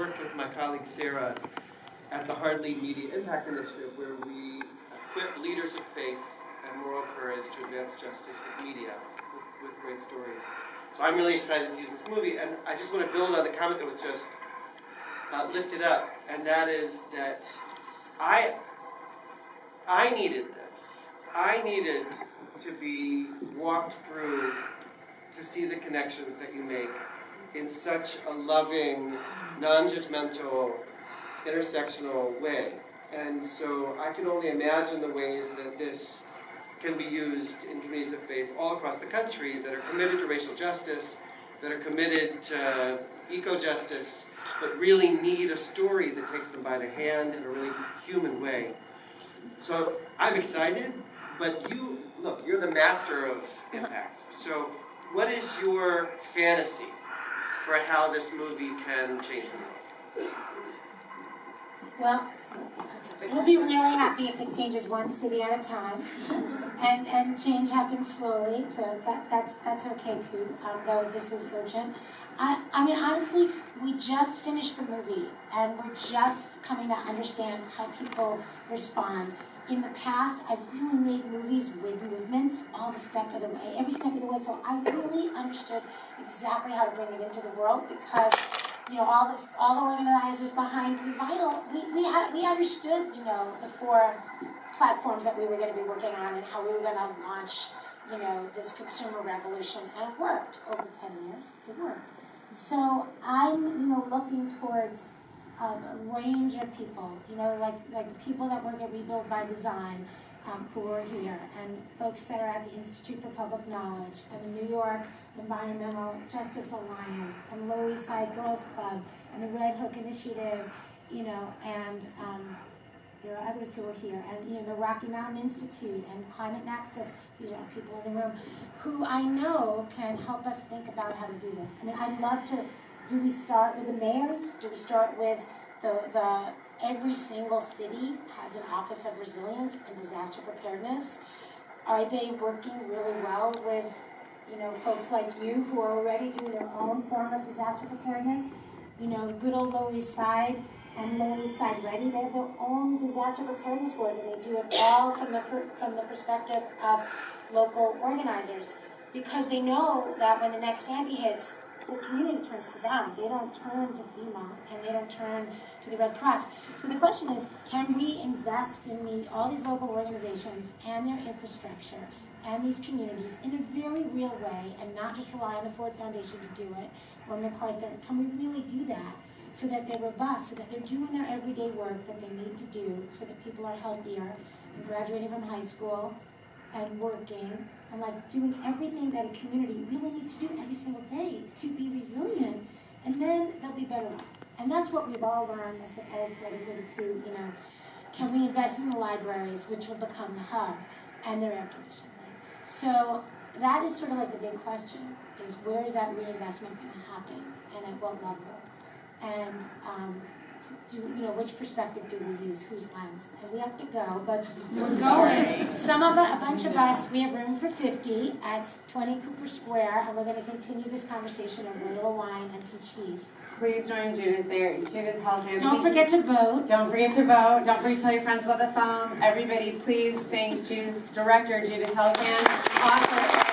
worked with my colleague Sarah at the Hardly Media Impact Initiative, where we equip leaders of faith and moral courage to advance justice with media, with great stories. So I'm really excited to use this movie, and I just want to build on the comment that was just lifted up, and that is that I needed this. I needed to be walked through to see the connections that you make in such a loving, non-judgmental, intersectional way. And so I can only imagine the ways that this can be used in communities of faith all across the country that are committed to racial justice, that are committed to eco-justice, but really need a story that takes them by the hand in a really human way. So I'm excited, but you're the master of impact. So what is your fantasy for how this movie can change the world? Well, we'll be really happy if it changes one city at a time, and change happens slowly, so that's okay too, though this is urgent. I mean, honestly, we just finished the movie, and we're just coming to understand how people respond. In the past, I've really made movies with movements all the step of the way, every step of the way, so I really understood exactly how to bring it into the world, because all the organizers behind Blue Vinyl, we understood, the 4 platforms that we were going to be working on and how we were going to launch, this consumer revolution, and it worked over 10 years. It worked. So I'm, looking towards a range of people, like the people that work at Rebuild by Design, who are here, and folks that are at the Institute for Public Knowledge, and the New York Environmental Justice Alliance, and Lower East Side Girls Club, and the Red Hook Initiative, and there are others who are here, and the Rocky Mountain Institute, and Climate Nexus. These are people in the room who I know can help us think about how to do this. I mean, I'd love to. Do we start with the mayors? Do we start with the every single city has an Office of Resilience and Disaster Preparedness? Are they working really well with, folks like you who are already doing their own form of disaster preparedness? Good old Lower East Side and Lower East Side Ready, they have their own disaster preparedness work, and they do it all from the perspective of local organizers, because they know that when the next Sandy hits, the community turns to them. They don't turn to FEMA, and they don't turn to the Red Cross. So the question is, can we invest in all these local organizations and their infrastructure and these communities in a very real way, and not just rely on the Ford Foundation to do it, or MacArthur? Can we really do that so that they're robust, so that they're doing their everyday work that they need to do, so that people are healthier and graduating from high school and working, and doing everything that a community really needs to do every single day to be resilient, and then they'll be better off. And that's what we've all learned, that's what Eric's dedicated to, can we invest in the libraries, which will become the hub, and their air conditioning. So that is sort of the big question, is where is that reinvestment going to happen, and at what level? And which perspective do we use, whose lens? And we have to go, but we're going. A bunch of us, we have room for 50 at 20 Cooper Square, and we're going to continue this conversation over a little wine and some cheese. Please join Judith there. JudithHelfand. Don't forget to vote. Don't forget to vote. Don't forget to tell your friends about the film. Everybody, please thank Director JudithHelfand. Author.